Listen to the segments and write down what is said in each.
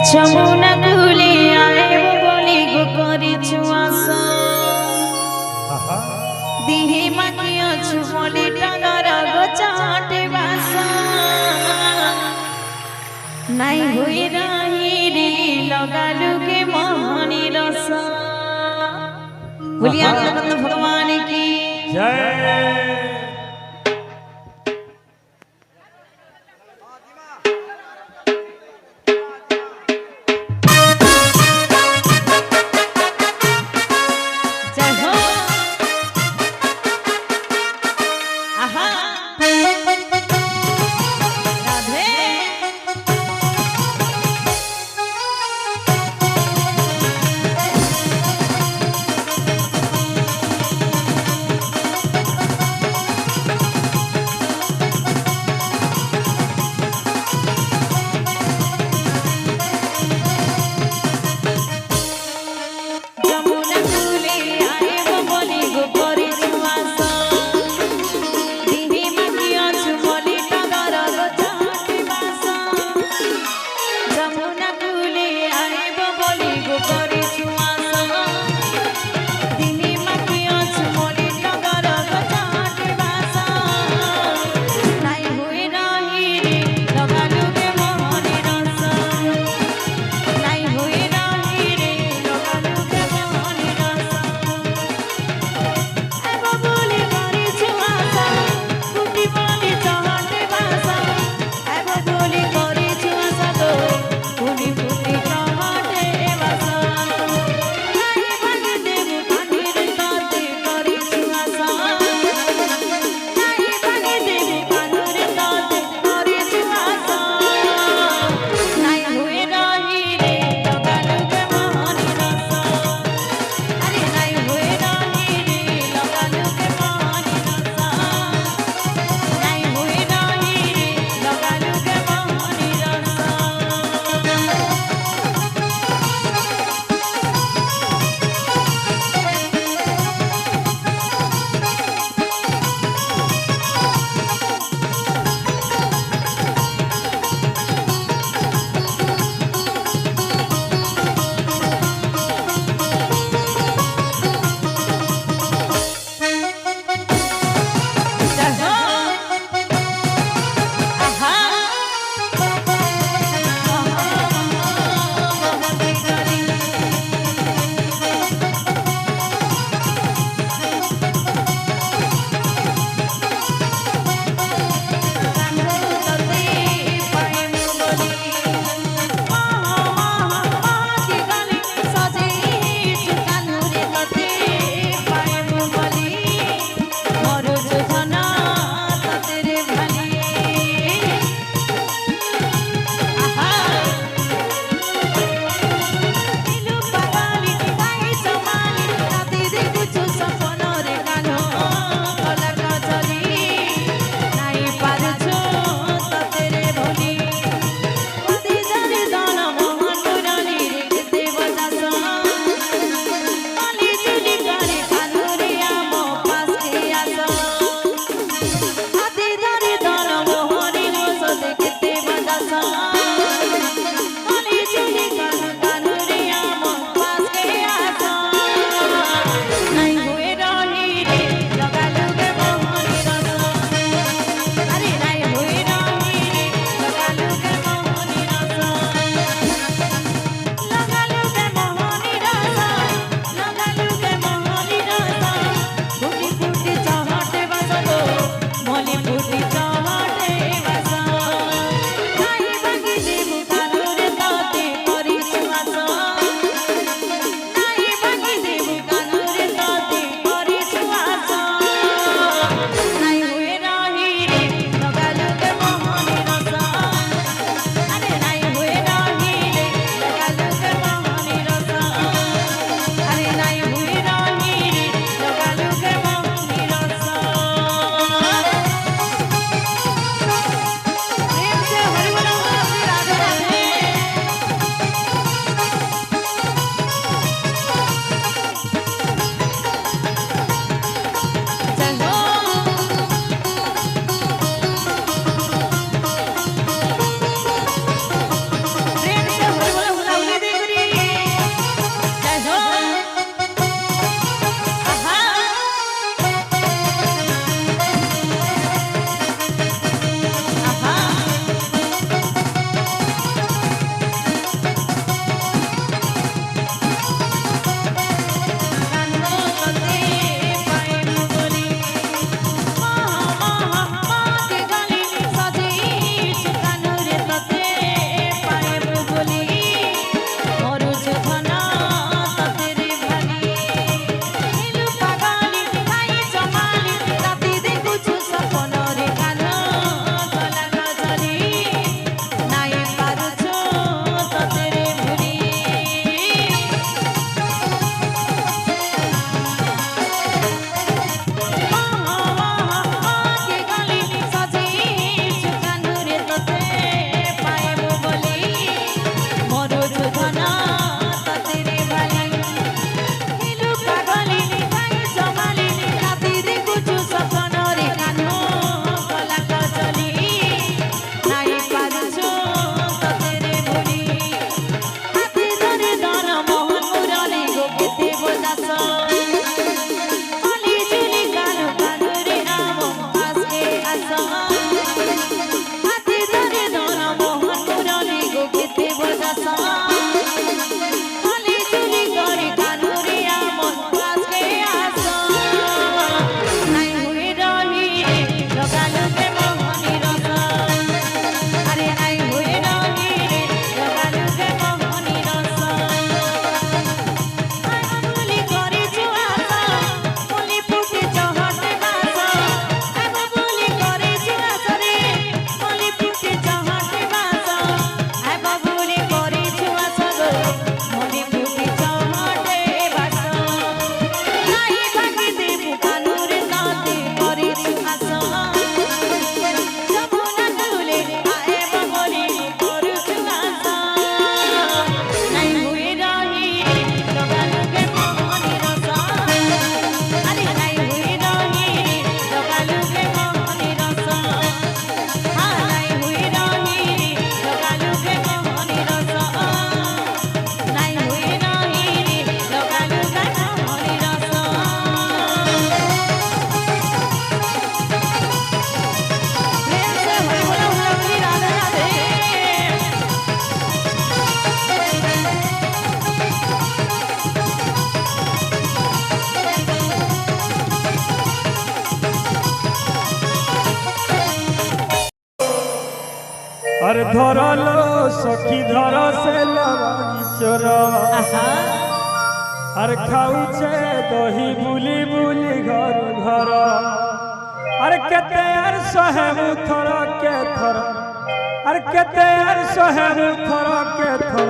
যমুনা কুলে আইব বলি গো করিছু আশা দিহি মাখিয়াছু বলি টাঙ্গার গো চাটে বাসা নাই হই রাহি রে लगालू के मोहनी रसा बोलिए आनंद भगवान की जय। शुभ दशा खाली चुली करे कानुरिया मन पास के आशा नहीं हुई रही लगालू के मोहनी रसा अरे नहीं हुई रही लगालू के मोहनी रसा बोली करे जुआसा बोली फुटे चहटे बासा बोली करे जुआसा रे बोली फुटे चहटे बासा बोली करे जुआसा गो बोली फुटे चहटे बासा नहीं भागी देबू कानुरे साथे करे जुआसा जमुना तुले आए बोली करे जुआसा नहीं हुई रही लगालू के मोहनी रसा अरे नहीं हुई रही लगालू के मोहनी रसा हाँ नहीं हुई रही लगालू के मोहनी रसा नहीं हुई रही लगालू के मोहनी रसा प्रेम से होली बोला होली राधे राधे अरे धरलो सखी धर से लवणी चोरा अरे खाऊचे दही बुली बुली घर घर अरे केते यार सहेब थर के थर अरे केते यार सहेब थर के थर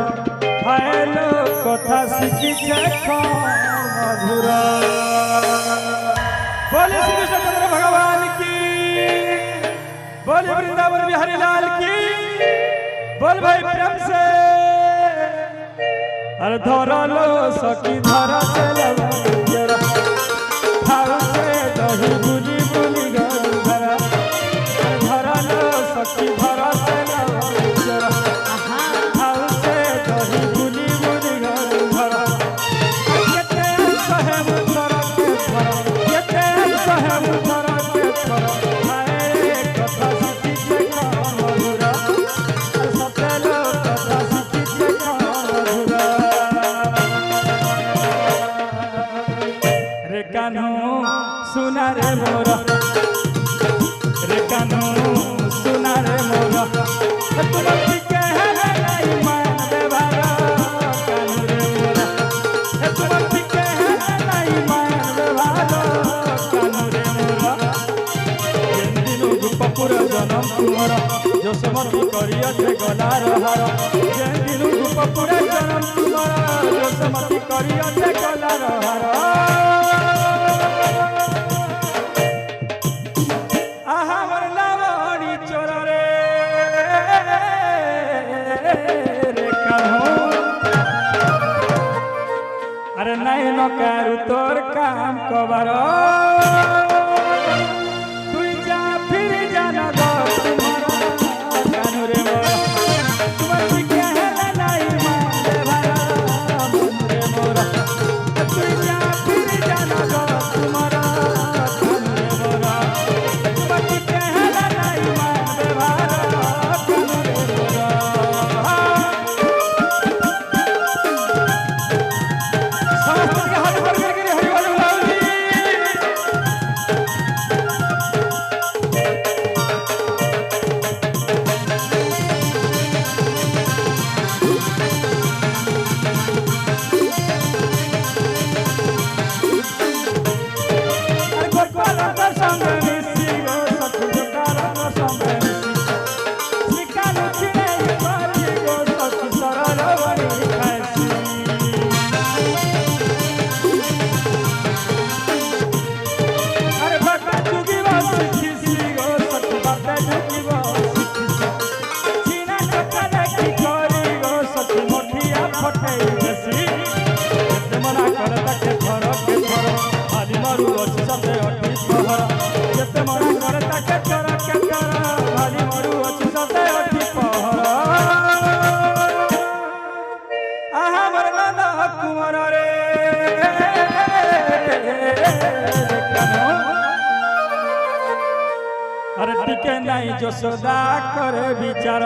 हायलो कथा शिखी छे मधुरा बोले श्री कृष्ण भगवान की बोले वृंदावन बिहारी लाल की बोल भाई प्रेम से अरे धरलो सखी धर से लवणी चोरा खाऊचे दही बुली बुली घर घर अरे धरलो सखी धर से लवणी चोरा खाऊचे दही बुली बुली घर घर केते सहेब थर के थर केते सहेब थर के थर हाय कथा शिखी छे मधुरा सतेलो कथा शिखी छे मधुरा रे कान्हू सुना रे मोरा रे कान्हू सुना रे मोरा तुम के है नहीं मान बेवारा कान्हू रे मोरा तुम के है नहीं मान बेवारा कान्हू रे मोरा जेदिनु गुपपुर जनम तुमरा जोसमती करिया छे गलार हार जेदिनु गुपपुर जनम तुमरा जोसमती करिया छे गलार हार आहा मोर लवणी चोरा रे रे कान्हू अरे नहीं न करू तोर काम कबर तुई जा फिर जाना दो तुम्हारा कान्हू रे मोरा तुम के है नहीं मान भरा मन रे मोरा तुई जा फिर जाना दो तुम्हारा कान्हू रे मोरा तुम के है नहीं मान भरा कान्हू रे मोरा समस्त के हाथ पर करके हरि बोल बुलाओ जी अरे गोपाल का संग मिसी गो सखी गोपाल का संग मिसी निकाल छिने बारी गो सखी सरल बनी खासी अरे बाबा जुगी वासी खिसी गो सखी बाबा जुगी वासी सीना चपला की करी गो सखी मोठिया फटई जसी जते मना करता के थर हाली मारू अछि सते अठी पहर जते मना करता के थर हाली मारू अछि सते अठी पहर आहा मोर नंदा कुंवर रे कान्हू अरे टिके नहीं जसोदा करे विचार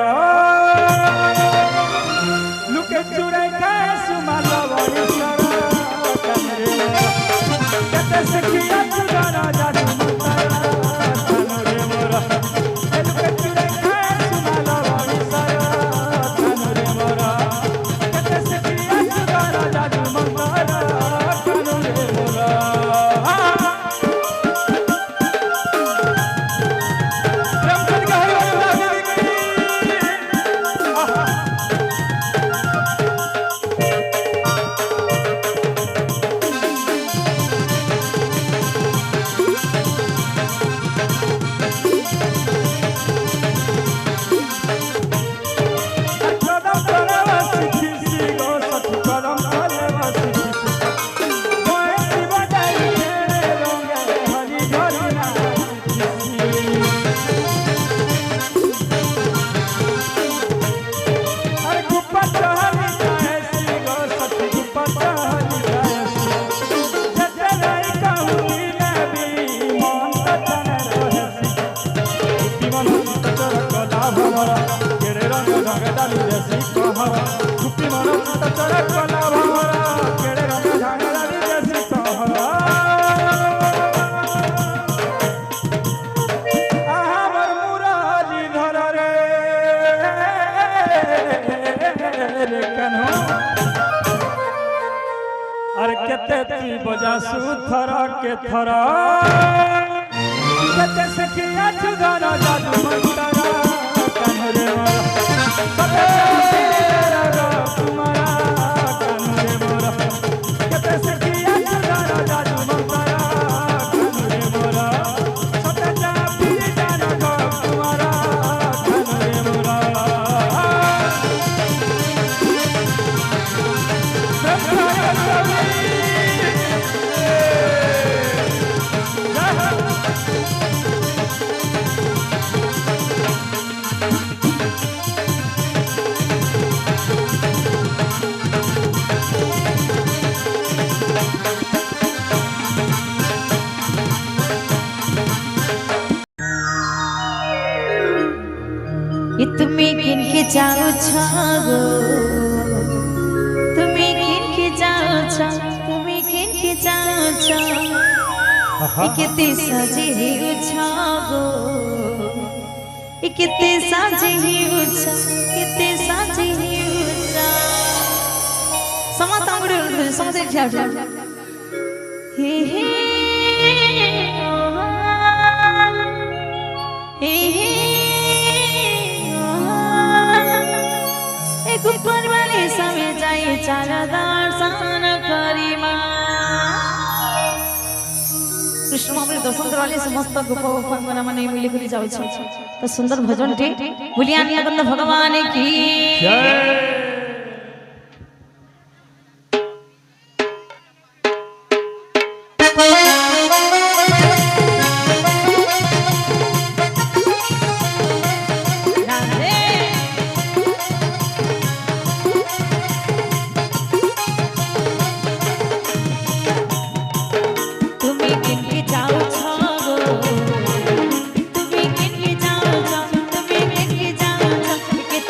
सखिया सुदाना जादू मंतरा कानो रे मोरा एलु के चुरे खाए सुनाला वाली सारा कानो रे मोरा कते सखिया सुदाना जादू मंतरा कानो रे मोरा रमकन गहरी वाली अरे केते ती बजा सुथरा के थरा केते सखिया सुदाना जादू मंतरा कान्ह रे मोरा कते तेरा रो तुम्हारा कान्ह रे मोरा केते सखिया सुदाना जादू मंतरा कान्ह रे मोरा सते जा पीरी जाना गो तुम्हारा कान्ह रे मोरा ये तुम्हें किनके जाओ छागो तुम्हें किनके जाओ छा तुम्हें किनके जाओ छा इकते साजे ही उछागो इकते साजे ही उछा इकते साजे ही उछा समस्त अंगुड़ समस्त जाओ हे हे हे ऊपर वाले समय जाए चारा दर्शन करिमा कृष्ण महाप्रभु दर्शन करवाले समस्त गोप गोपांगना माने मिली करी जाउ छ तो सुंदर भजन टे बुलिया निकंद भगवान की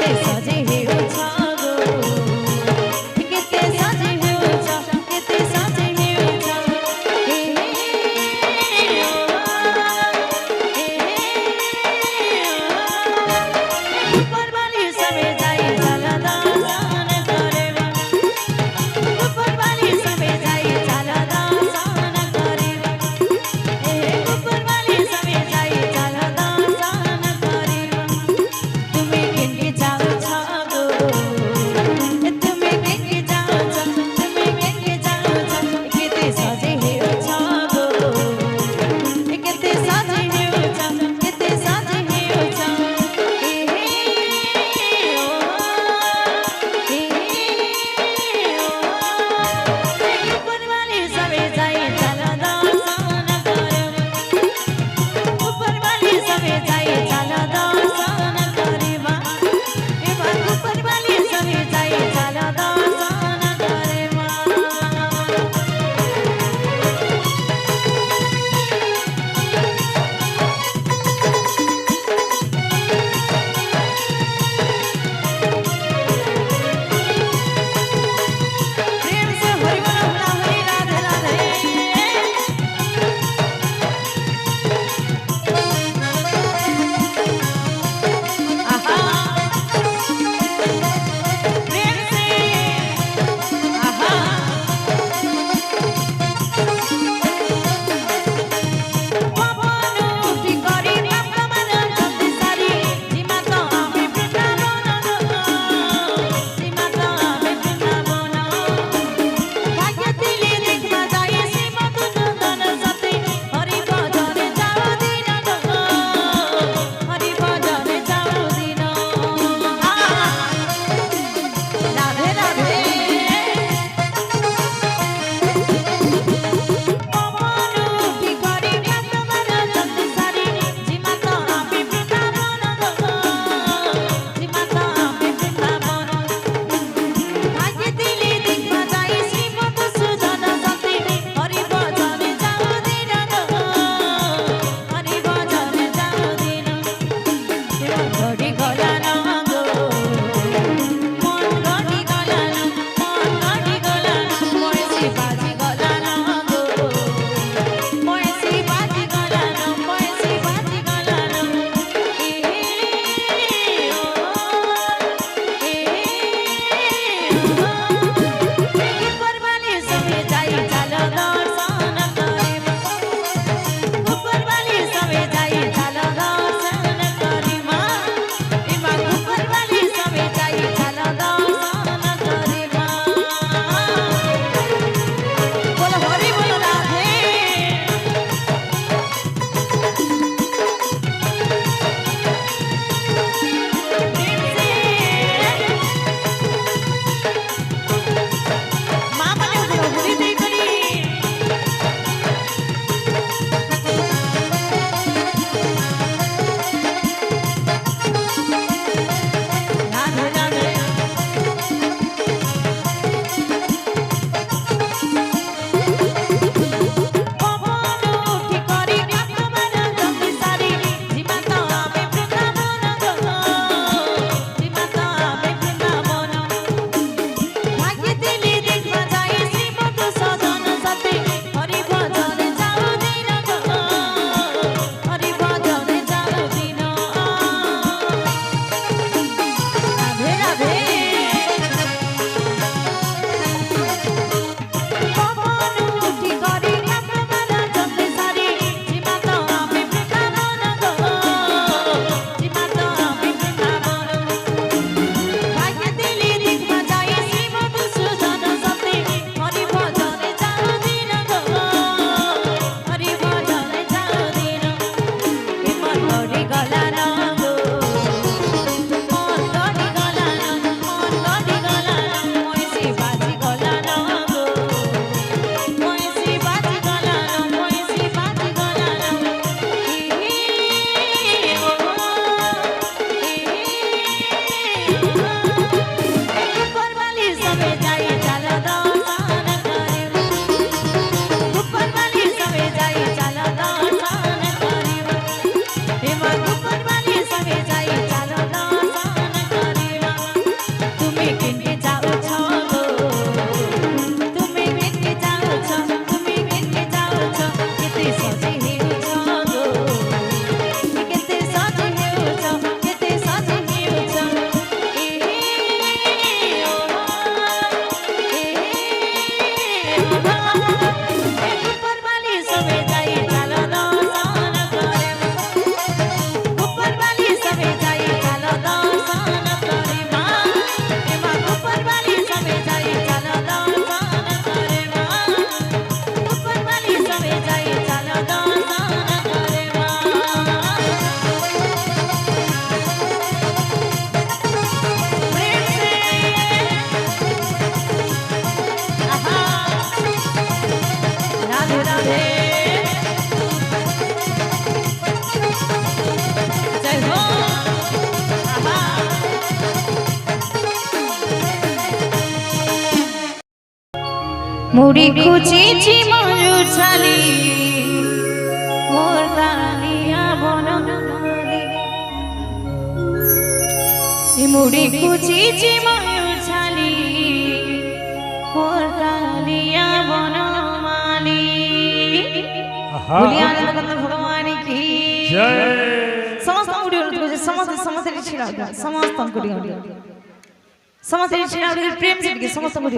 जय सजे हे छागो মুড়ি খুঁচিছি ময়ূর ছালি মোর কালিয়া বনমালী মুড়ি খুঁচিছি ময়ূর ছালি মোর কালিয়া বনমালী বলিয়া আনন্দ ভগবান কি জয় সমস্ত মুড়ি সমস্ত সমস্ত ছিড়া সমস্ত মুড়ি সমস্ত ছিড়া প্রেম से সমস্ত মুড়ি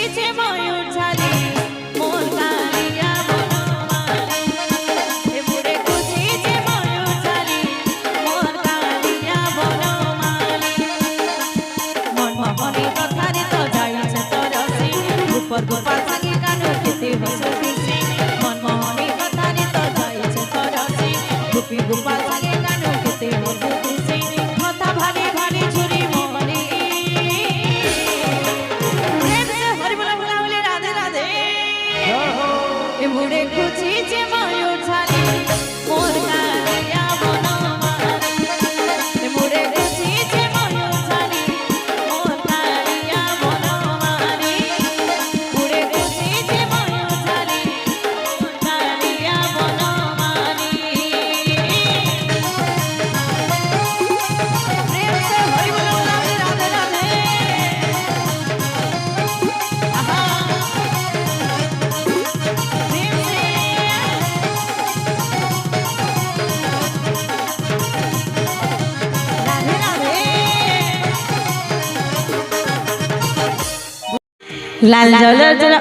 খুঁজিছে ময়ূর ঝালি মোর কালিয়া বনমালী মোরে খুঁজিছে ময়ূর ঝালি মোর কালিয়া বনমালী মন মনে কথারে তো যাইছে তরসি উপর গোপাল সাগি গান খেতে হসে খুশি মন মনে কথারে তো যাইছে তরসি গোপী গোপাল সাগি গান খেতে হসে খুশি কথা ভারী ভারী ঝুরি মরি প্রেম সে হরি বলা বলা বলে রাধে রাধে এ মুড়ে খুঁজিছে ময়ূর ঝালি মোর কালিয়া বনমালী এ মুড়ে খুঁজিছে ময়ূর ঝালি মোর কালিয়া বনমালী মুড়ে খুঁজিছে ময়ূর ঝালি মোর কালিয়া বনমালী প্রেম সে হরি বলা বলা বলে রাধে রাধে আহা প্রেম সে রাধে রাধে লাল জল জল